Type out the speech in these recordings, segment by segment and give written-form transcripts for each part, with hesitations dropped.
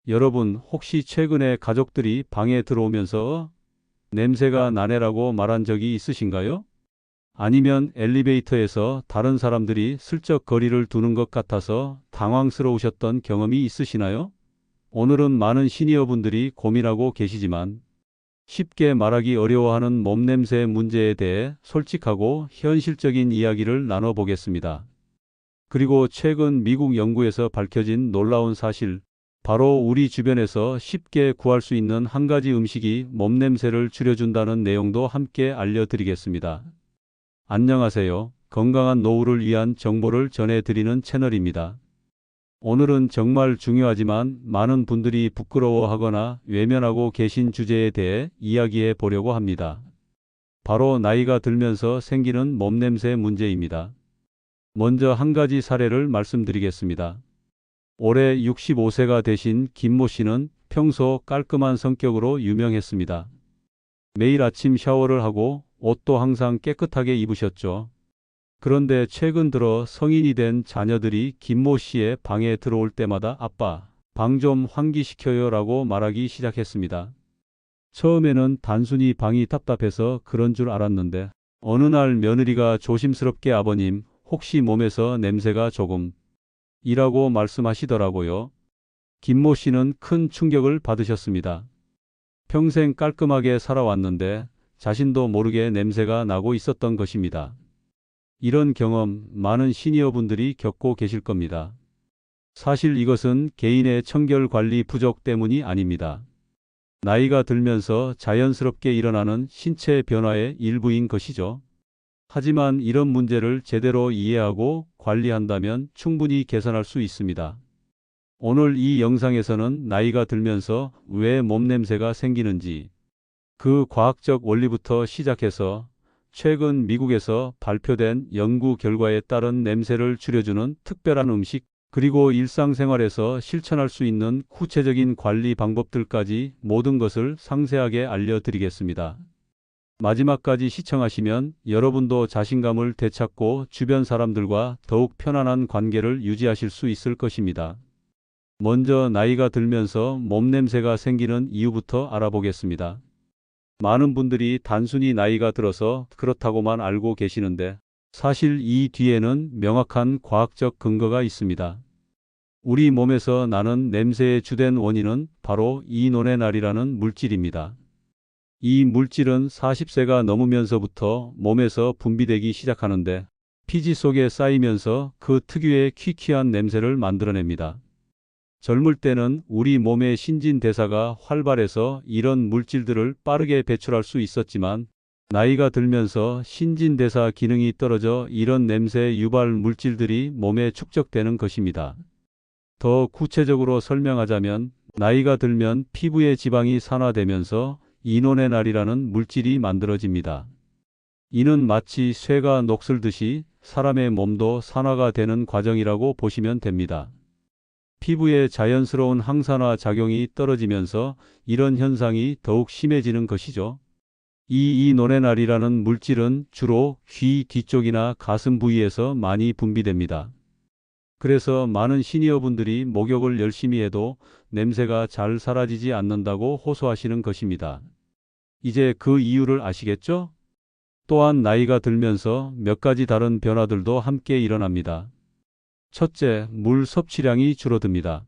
여러분, 혹시 최근에 가족들이 방에 들어오면서 냄새가 나네라고 말한 적이 있으신가요? 아니면 엘리베이터에서 다른 사람들이 슬쩍 거리를 두는 것 같아서 당황스러우셨던 경험이 있으시나요? 오늘은 많은 시니어분들이 고민하고 계시지만 쉽게 말하기 어려워하는 몸냄새 문제에 대해 솔직하고 현실적인 이야기를 나눠보겠습니다. 그리고 최근 미국 연구에서 밝혀진 놀라운 사실, 바로 우리 주변에서 쉽게 구할 수 있는 한 가지 음식이 몸냄새를 줄여준다는 내용도 함께 알려드리겠습니다. 안녕하세요. 건강한 노후를 위한 정보를 전해드리는 채널입니다. 오늘은 정말 중요하지만 많은 분들이 부끄러워하거나 외면하고 계신 주제에 대해 이야기해 보려고 합니다. 바로 나이가 들면서 생기는 몸냄새 문제입니다. 먼저 한 가지 사례를 말씀드리겠습니다. 올해 65세가 되신 김모 씨는 평소 깔끔한 성격으로 유명했습니다. 매일 아침 샤워를 하고 옷도 항상 깨끗하게 입으셨죠. 그런데 최근 들어 성인이 된 자녀들이 김모 씨의 방에 들어올 때마다 아빠, 방 좀 환기시켜요 라고 말하기 시작했습니다. 처음에는 단순히 방이 답답해서 그런 줄 알았는데 어느 날 며느리가 조심스럽게 아버님, 혹시 몸에서 냄새가 조금 이라고 말씀하시더라고요. 김모 씨는 큰 충격을 받으셨습니다. 평생 깔끔하게 살아왔는데 자신도 모르게 냄새가 나고 있었던 것입니다. 이런 경험 많은 시니어분들이 겪고 계실 겁니다. 사실 이것은 개인의 청결 관리 부족 때문이 아닙니다. 나이가 들면서 자연스럽게 일어나는 신체 변화의 일부인 것이죠. 하지만 이런 문제를 제대로 이해하고 관리한다면 충분히 개선할 수 있습니다. 오늘 이 영상에서는 나이가 들면서 왜 몸냄새가 생기는지, 그 과학적 원리부터 시작해서 최근 미국에서 발표된 연구 결과에 따른 냄새를 줄여주는 특별한 음식, 그리고 일상생활에서 실천할 수 있는 구체적인 관리 방법들까지 모든 것을 상세하게 알려드리겠습니다. 마지막까지 시청하시면 여러분도 자신감을 되찾고 주변 사람들과 더욱 편안한 관계를 유지하실 수 있을 것입니다. 먼저 나이가 들면서 몸냄새가 생기는 이유부터 알아보겠습니다. 많은 분들이 단순히 나이가 들어서 그렇다고만 알고 계시는데 사실 이 뒤에는 명확한 과학적 근거가 있습니다. 우리 몸에서 나는 냄새의 주된 원인은 바로 이노네날이라는 물질입니다. 이 물질은 40세가 넘으면서부터 몸에서 분비되기 시작하는데 피지 속에 쌓이면서 그 특유의 퀴퀴한 냄새를 만들어냅니다. 젊을 때는 우리 몸의 신진대사가 활발해서 이런 물질들을 빠르게 배출할 수 있었지만 나이가 들면서 신진대사 기능이 떨어져 이런 냄새 유발 물질들이 몸에 축적되는 것입니다. 더 구체적으로 설명하자면 나이가 들면 피부의 지방이 산화되면서 이노네날이라는 물질이 만들어집니다. 이는 마치 쇠가 녹슬듯이 사람의 몸도 산화가 되는 과정이라고 보시면 됩니다. 피부의 자연스러운 항산화 작용이 떨어지면서 이런 현상이 더욱 심해지는 것이죠. 이 이노네날이라는 물질은 주로 귀 뒤쪽이나 가슴 부위에서 많이 분비됩니다. 그래서 많은 시니어분들이 목욕을 열심히 해도 냄새가 잘 사라지지 않는다고 호소하시는 것입니다. 이제 그 이유를 아시겠죠? 또한 나이가 들면서 몇 가지 다른 변화들도 함께 일어납니다. 첫째, 물 섭취량이 줄어듭니다.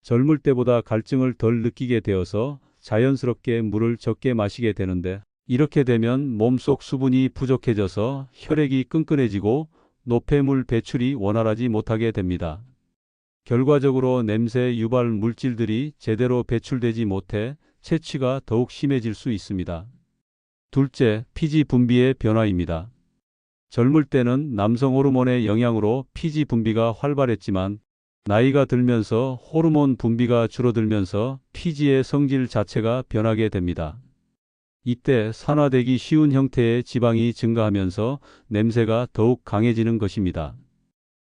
젊을 때보다 갈증을 덜 느끼게 되어서 자연스럽게 물을 적게 마시게 되는데 이렇게 되면 몸속 수분이 부족해져서 혈액이 끈끈해지고 노폐물 배출이 원활하지 못하게 됩니다. 결과적으로 냄새 유발 물질들이 제대로 배출되지 못해 채취가 더욱 심해질 수 있습니다. 둘째, 피지 분비의 변화입니다. 젊을 때는 남성 호르몬의 영향으로 피지 분비가 활발했지만 나이가 들면서 호르몬 분비가 줄어들면서 피지의 성질 자체가 변하게 됩니다. 이때 산화되기 쉬운 형태의 지방이 증가하면서 냄새가 더욱 강해지는 것입니다.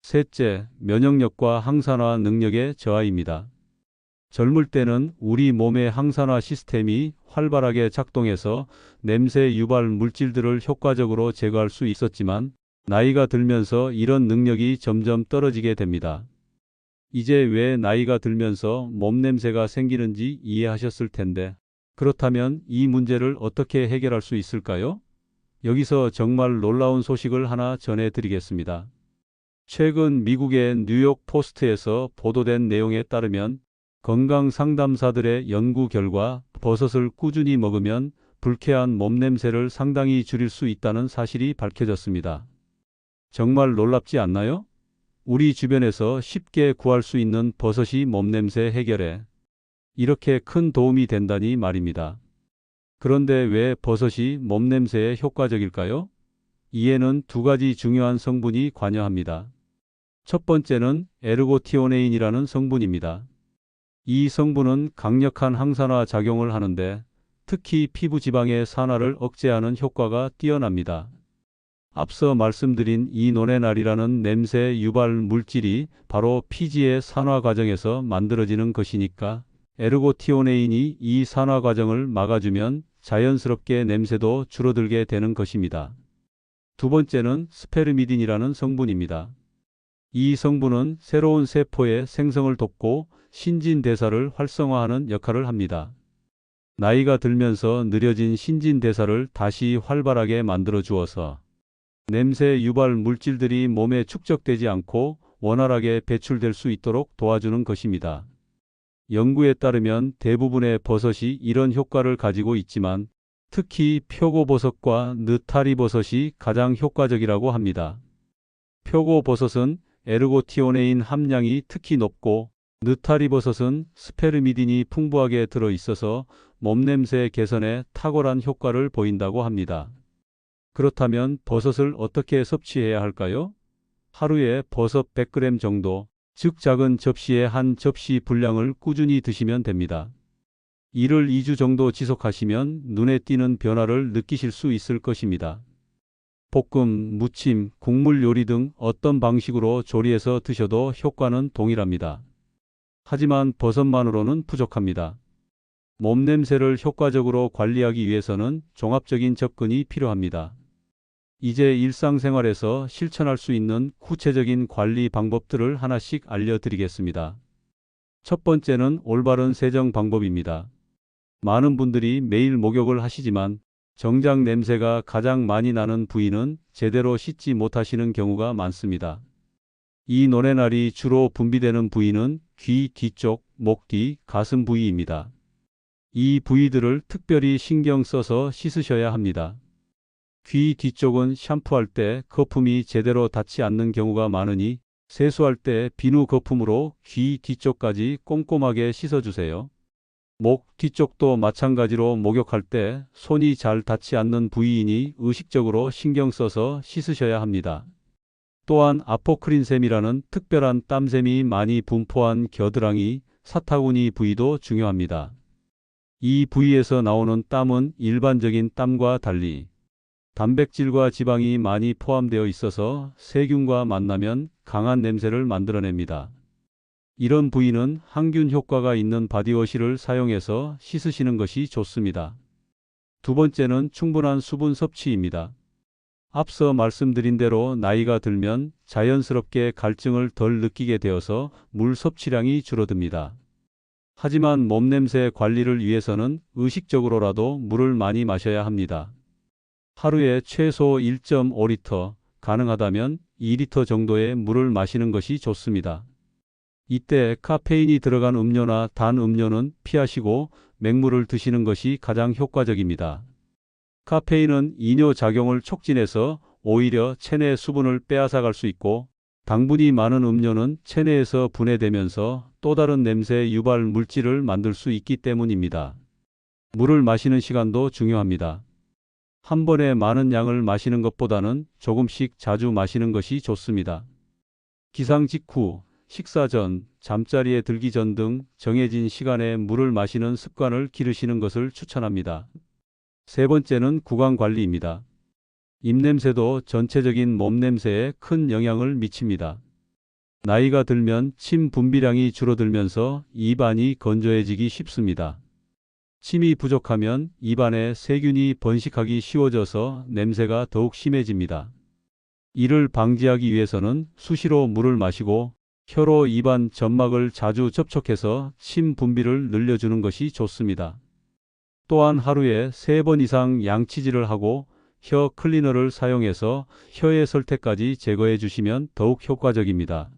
셋째, 면역력과 항산화 능력의 저하입니다. 젊을 때는 우리 몸의 항산화 시스템이 활발하게 작동해서 냄새 유발 물질들을 효과적으로 제거할 수 있었지만 나이가 들면서 이런 능력이 점점 떨어지게 됩니다. 이제 왜 나이가 들면서 몸 냄새가 생기는지 이해하셨을 텐데, 그렇다면 이 문제를 어떻게 해결할 수 있을까요? 여기서 정말 놀라운 소식을 하나 전해드리겠습니다. 최근 미국의 뉴욕 포스트에서 보도된 내용에 따르면 건강 상담사들의 연구 결과 버섯을 꾸준히 먹으면 불쾌한 몸 냄새를 상당히 줄일 수 있다는 사실이 밝혀졌습니다. 정말 놀랍지 않나요? 우리 주변에서 쉽게 구할 수 있는 버섯이 몸 냄새 해결에 이렇게 큰 도움이 된다니 말입니다. 그런데 왜 버섯이 몸 냄새에 효과적일까요? 이에는 두 가지 중요한 성분이 관여합니다. 첫 번째는 에르고티오네인이라는 성분입니다. 이 성분은 강력한 항산화 작용을 하는데 특히 피부 지방의 산화를 억제하는 효과가 뛰어납니다. 앞서 말씀드린 이 노네날이라는 냄새 유발 물질이 바로 피지의 산화 과정에서 만들어지는 것이니까 에르고티오네인이 이 산화 과정을 막아주면 자연스럽게 냄새도 줄어들게 되는 것입니다. 두 번째는 스페르미딘이라는 성분입니다. 이 성분은 새로운 세포의 생성을 돕고 신진대사를 활성화하는 역할을 합니다. 나이가 들면서 느려진 신진대사를 다시 활발하게 만들어 주어서 냄새 유발 물질들이 몸에 축적되지 않고 원활하게 배출될 수 있도록 도와주는 것입니다. 연구에 따르면 대부분의 버섯이 이런 효과를 가지고 있지만 특히 표고버섯과 느타리버섯이 가장 효과적이라고 합니다. 표고버섯은 에르고티오네인 함량이 특히 높고 느타리버섯은 스페르미딘이 풍부하게 들어있어서 몸냄새 개선에 탁월한 효과를 보인다고 합니다. 그렇다면 버섯을 어떻게 섭취해야 할까요? 하루에 버섯 100g 정도, 즉 작은 접시에 한 접시 분량을 꾸준히 드시면 됩니다. 이를 2주 정도 지속하시면 눈에 띄는 변화를 느끼실 수 있을 것입니다. 볶음, 무침, 국물 요리 등 어떤 방식으로 조리해서 드셔도 효과는 동일합니다. 하지만 버섯만으로는 부족합니다. 몸 냄새를 효과적으로 관리하기 위해서는 종합적인 접근이 필요합니다. 이제 일상생활에서 실천할 수 있는 구체적인 관리 방법들을 하나씩 알려드리겠습니다. 첫 번째는 올바른 세정 방법입니다. 많은 분들이 매일 목욕을 하시지만 정작 냄새가 가장 많이 나는 부위는 제대로 씻지 못하시는 경우가 많습니다. 이 노네날이 주로 분비되는 부위는 귀 뒤쪽, 목 뒤, 가슴 부위입니다. 이 부위들을 특별히 신경 써서 씻으셔야 합니다. 귀 뒤쪽은 샴푸할 때 거품이 제대로 닿지 않는 경우가 많으니 세수할 때 비누 거품으로 귀 뒤쪽까지 꼼꼼하게 씻어주세요. 목 뒤쪽도 마찬가지로 목욕할 때 손이 잘 닿지 않는 부위이니 의식적으로 신경 써서 씻으셔야 합니다. 또한 아포크린샘이라는 특별한 땀샘이 많이 분포한 겨드랑이, 사타구니 부위도 중요합니다. 이 부위에서 나오는 땀은 일반적인 땀과 달리 단백질과 지방이 많이 포함되어 있어서 세균과 만나면 강한 냄새를 만들어냅니다. 이런 부위는 항균 효과가 있는 바디워시를 사용해서 씻으시는 것이 좋습니다. 두 번째는 충분한 수분 섭취입니다. 앞서 말씀드린 대로 나이가 들면 자연스럽게 갈증을 덜 느끼게 되어서 물 섭취량이 줄어듭니다. 하지만 몸냄새 관리를 위해서는 의식적으로라도 물을 많이 마셔야 합니다. 하루에 최소 1.5리터, 가능하다면 2리터 정도의 물을 마시는 것이 좋습니다. 이때 카페인이 들어간 음료나 단 음료는 피하시고 맹물을 드시는 것이 가장 효과적입니다. 카페인은 이뇨 작용을 촉진해서 오히려 체내 수분을 빼앗아갈 수 있고 당분이 많은 음료는 체내에서 분해되면서 또 다른 냄새 유발 물질을 만들 수 있기 때문입니다. 물을 마시는 시간도 중요합니다. 한 번에 많은 양을 마시는 것보다는 조금씩 자주 마시는 것이 좋습니다. 기상 직후, 식사 전, 잠자리에 들기 전 등 정해진 시간에 물을 마시는 습관을 기르시는 것을 추천합니다. 세 번째는 구강 관리입니다. 입냄새도 전체적인 몸 냄새에 큰 영향을 미칩니다. 나이가 들면 침 분비량이 줄어들면서 입안이 건조해지기 쉽습니다. 침이 부족하면 입안에 세균이 번식하기 쉬워져서 냄새가 더욱 심해집니다. 이를 방지하기 위해서는 수시로 물을 마시고 혀로 입안 점막을 자주 접촉해서 침 분비를 늘려주는 것이 좋습니다. 또한 하루에 3번 이상 양치질을 하고 혀 클리너를 사용해서 혀의 설태까지 제거해 주시면 더욱 효과적입니다.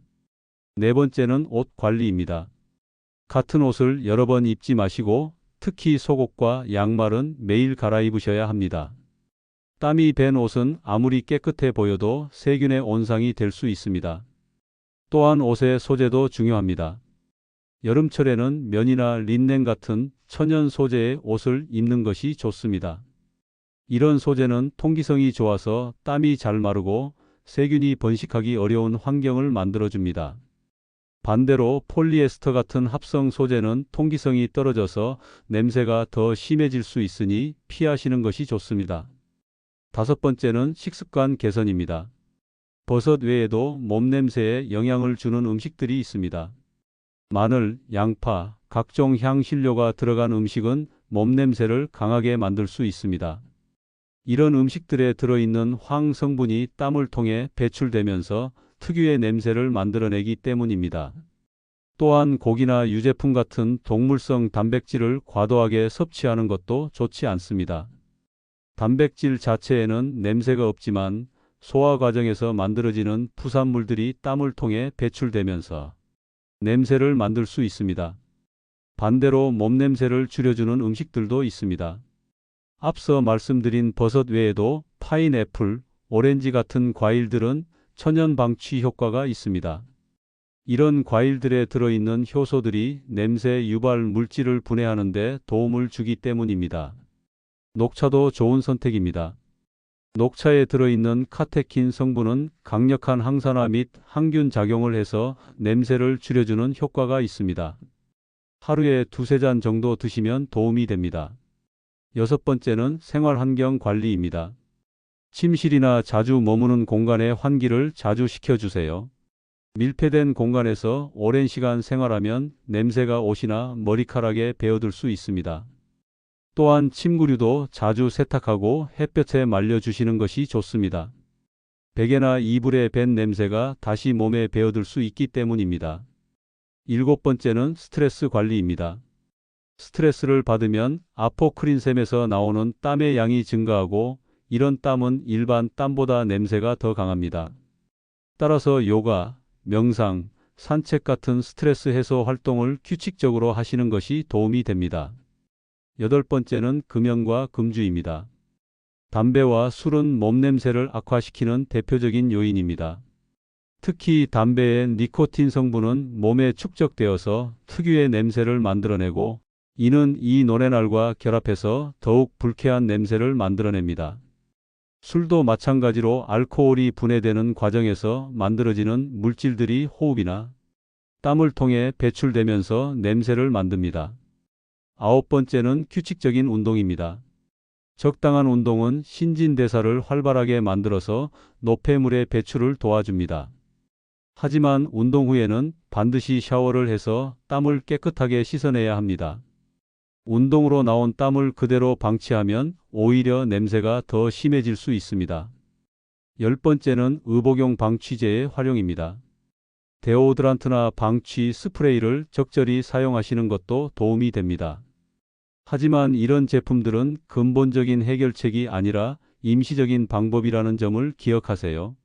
네 번째는 옷 관리입니다. 같은 옷을 여러 번 입지 마시고 특히 속옷과 양말은 매일 갈아입으셔야 합니다. 땀이 밴 옷은 아무리 깨끗해 보여도 세균의 온상이 될 수 있습니다. 또한 옷의 소재도 중요합니다. 여름철에는 면이나 린넨 같은 천연 소재의 옷을 입는 것이 좋습니다. 이런 소재는 통기성이 좋아서 땀이 잘 마르고 세균이 번식하기 어려운 환경을 만들어줍니다. 반대로 폴리에스터 같은 합성 소재는 통기성이 떨어져서 냄새가 더 심해질 수 있으니 피하시는 것이 좋습니다. 다섯 번째는 식습관 개선입니다. 버섯 외에도 몸 냄새에 영향을 주는 음식들이 있습니다. 마늘, 양파, 각종 향신료가 들어간 음식은 몸 냄새를 강하게 만들 수 있습니다. 이런 음식들에 들어있는 황 성분이 땀을 통해 배출되면서 특유의 냄새를 만들어내기 때문입니다. 또한 고기나 유제품 같은 동물성 단백질을 과도하게 섭취하는 것도 좋지 않습니다. 단백질 자체에는 냄새가 없지만 소화 과정에서 만들어지는 부산물들이 땀을 통해 배출되면서 냄새를 만들 수 있습니다. 반대로 몸 냄새를 줄여주는 음식들도 있습니다. 앞서 말씀드린 버섯 외에도 파인애플, 오렌지 같은 과일들은 천연 방취 효과가 있습니다. 이런 과일들에 들어있는 효소들이 냄새 유발 물질을 분해하는 데 도움을 주기 때문입니다. 녹차도 좋은 선택입니다. 녹차에 들어있는 카테킨 성분은 강력한 항산화 및 항균 작용을 해서 냄새를 줄여주는 효과가 있습니다. 하루에 2~3잔 정도 드시면 도움이 됩니다. 여섯 번째는 생활환경 관리입니다. 침실이나 자주 머무는 공간의 환기를 자주 시켜주세요. 밀폐된 공간에서 오랜 시간 생활하면 냄새가 옷이나 머리카락에 배어들 수 있습니다. 또한 침구류도 자주 세탁하고 햇볕에 말려주시는 것이 좋습니다. 베개나 이불에 밴 냄새가 다시 몸에 배어들 수 있기 때문입니다. 일곱 번째는 스트레스 관리입니다. 스트레스를 받으면 아포크린샘에서 나오는 땀의 양이 증가하고 이런 땀은 일반 땀보다 냄새가 더 강합니다. 따라서 요가, 명상, 산책 같은 스트레스 해소 활동을 규칙적으로 하시는 것이 도움이 됩니다. 여덟 번째는 금연과 금주입니다. 담배와 술은 몸 냄새를 악화시키는 대표적인 요인입니다. 특히 담배의 니코틴 성분은 몸에 축적되어서 특유의 냄새를 만들어내고 이는 이 노레날과 결합해서 더욱 불쾌한 냄새를 만들어냅니다. 술도 마찬가지로 알코올이 분해되는 과정에서 만들어지는 물질들이 호흡이나 땀을 통해 배출되면서 냄새를 만듭니다. 아홉 번째는 규칙적인 운동입니다. 적당한 운동은 신진대사를 활발하게 만들어서 노폐물의 배출을 도와줍니다. 하지만 운동 후에는 반드시 샤워를 해서 땀을 깨끗하게 씻어내야 합니다. 운동으로 나온 땀을 그대로 방치하면 오히려 냄새가 더 심해질 수 있습니다. 열 번째는 의복용 방취제의 활용입니다. 데오드란트나 방취 스프레이를 적절히 사용하시는 것도 도움이 됩니다. 하지만 이런 제품들은 근본적인 해결책이 아니라 임시적인 방법이라는 점을 기억하세요.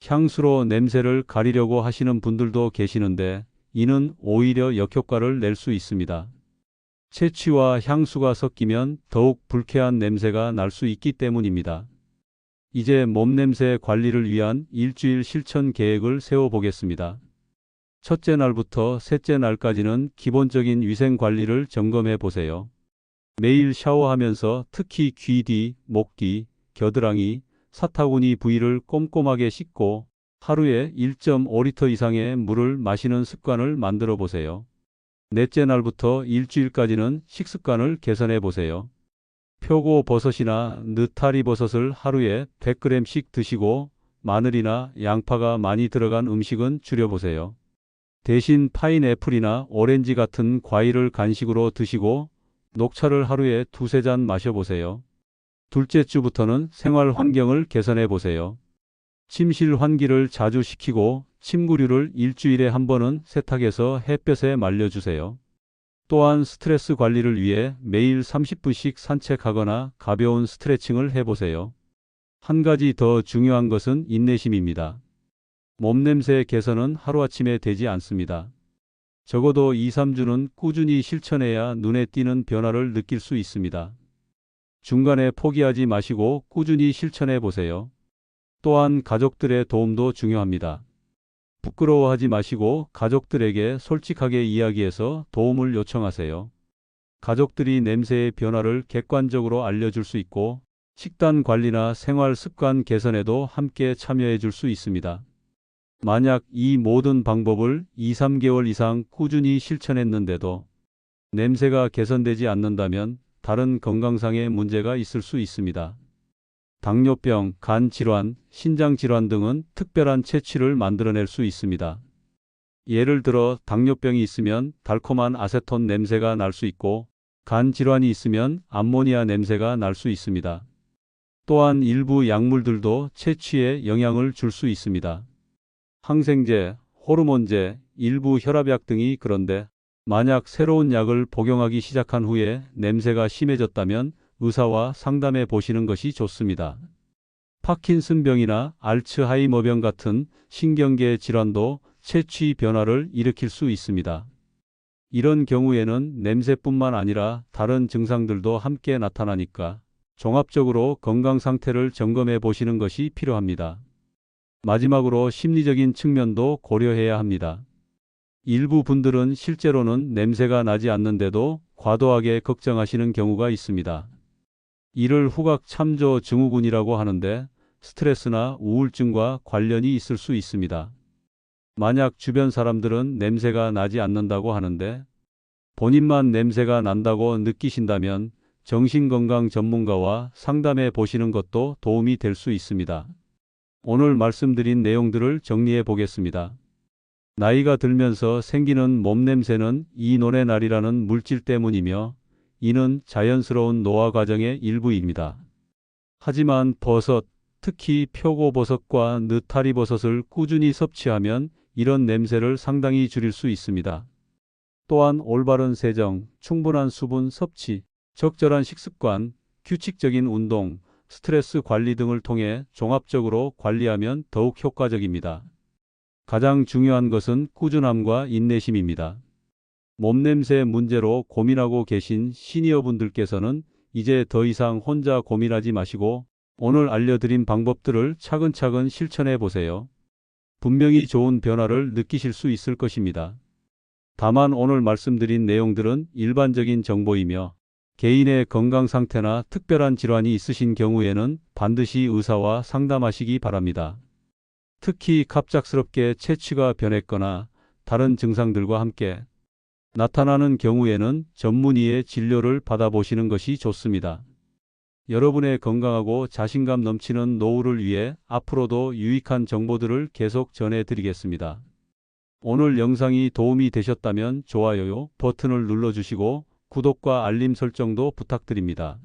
향수로 냄새를 가리려고 하시는 분들도 계시는데 이는 오히려 역효과를 낼 수 있습니다. 채취와 향수가 섞이면 더욱 불쾌한 냄새가 날 수 있기 때문입니다. 이제 몸냄새 관리를 위한 일주일 실천 계획을 세워보겠습니다. 첫째 날부터 셋째 날까지는 기본적인 위생 관리를 점검해 보세요. 매일 샤워하면서 특히 귀 뒤, 목 뒤, 겨드랑이, 사타구니 부위를 꼼꼼하게 씻고 하루에 1.5리터 이상의 물을 마시는 습관을 만들어 보세요. 넷째 날부터 일주일까지는 식습관을 개선해 보세요. 표고버섯이나 느타리버섯을 하루에 100g씩 드시고 마늘이나 양파가 많이 들어간 음식은 줄여보세요. 대신 파인애플이나 오렌지 같은 과일을 간식으로 드시고 녹차를 하루에 2~3잔 마셔보세요. 둘째 주부터는 생활 환경을 개선해 보세요. 침실 환기를 자주 시키고 침구류를 일주일에 한 번은 세탁해서 햇볕에 말려주세요. 또한 스트레스 관리를 위해 매일 30분씩 산책하거나 가벼운 스트레칭을 해보세요. 한 가지 더 중요한 것은 인내심입니다. 몸냄새 개선은 하루아침에 되지 않습니다. 적어도 2, 3주는 꾸준히 실천해야 눈에 띄는 변화를 느낄 수 있습니다. 중간에 포기하지 마시고 꾸준히 실천해 보세요. 또한 가족들의 도움도 중요합니다. 부끄러워하지 마시고 가족들에게 솔직하게 이야기해서 도움을 요청하세요. 가족들이 냄새의 변화를 객관적으로 알려줄 수 있고 식단 관리나 생활 습관 개선에도 함께 참여해 줄 수 있습니다. 만약 이 모든 방법을 2, 3개월 이상 꾸준히 실천했는데도 냄새가 개선되지 않는다면 다른 건강상의 문제가 있을 수 있습니다. 당뇨병, 간 질환, 신장 질환 등은 특별한 채취를 만들어낼 수 있습니다. 예를 들어 당뇨병이 있으면 달콤한 아세톤 냄새가 날 수 있고 간 질환이 있으면 암모니아 냄새가 날 수 있습니다. 또한 일부 약물들도 채취에 영향을 줄 수 있습니다. 항생제, 호르몬제, 일부 혈압약 등이 그런데 만약 새로운 약을 복용하기 시작한 후에 냄새가 심해졌다면 의사와 상담해 보시는 것이 좋습니다. 파킨슨병이나 알츠하이머병 같은 신경계 질환도 채취 변화를 일으킬 수 있습니다. 이런 경우에는 냄새뿐만 아니라 다른 증상들도 함께 나타나니까 종합적으로 건강 상태를 점검해 보시는 것이 필요합니다. 마지막으로 심리적인 측면도 고려해야 합니다. 일부 분들은 실제로는 냄새가 나지 않는데도 과도하게 걱정하시는 경우가 있습니다. 이를 후각 참조 증후군이라고 하는데 스트레스나 우울증과 관련이 있을 수 있습니다. 만약 주변 사람들은 냄새가 나지 않는다고 하는데 본인만 냄새가 난다고 느끼신다면 정신건강 전문가와 상담해 보시는 것도 도움이 될 수 있습니다. 오늘 말씀드린 내용들을 정리해 보겠습니다. 나이가 들면서 생기는 몸냄새는 이노레날이라는 물질 때문이며 이는 자연스러운 노화 과정의 일부입니다. 하지만 버섯, 특히 표고버섯과 느타리버섯을 꾸준히 섭취하면 이런 냄새를 상당히 줄일 수 있습니다. 또한 올바른 세정, 충분한 수분 섭취, 적절한 식습관, 규칙적인 운동, 스트레스 관리 등을 통해 종합적으로 관리하면 더욱 효과적입니다. 가장 중요한 것은 꾸준함과 인내심입니다. 몸냄새 문제로 고민하고 계신 시니어분들께서는 이제 더 이상 혼자 고민하지 마시고 오늘 알려드린 방법들을 차근차근 실천해 보세요. 분명히 좋은 변화를 느끼실 수 있을 것입니다. 다만 오늘 말씀드린 내용들은 일반적인 정보이며 개인의 건강 상태나 특별한 질환이 있으신 경우에는 반드시 의사와 상담하시기 바랍니다. 특히 갑작스럽게 체취가 변했거나 다른 증상들과 함께 나타나는 경우에는 전문의의 진료를 받아보시는 것이 좋습니다. 여러분의 건강하고 자신감 넘치는 노후를 위해 앞으로도 유익한 정보들을 계속 전해드리겠습니다. 오늘 영상이 도움이 되셨다면 좋아요 버튼을 눌러주시고 구독과 알림 설정도 부탁드립니다.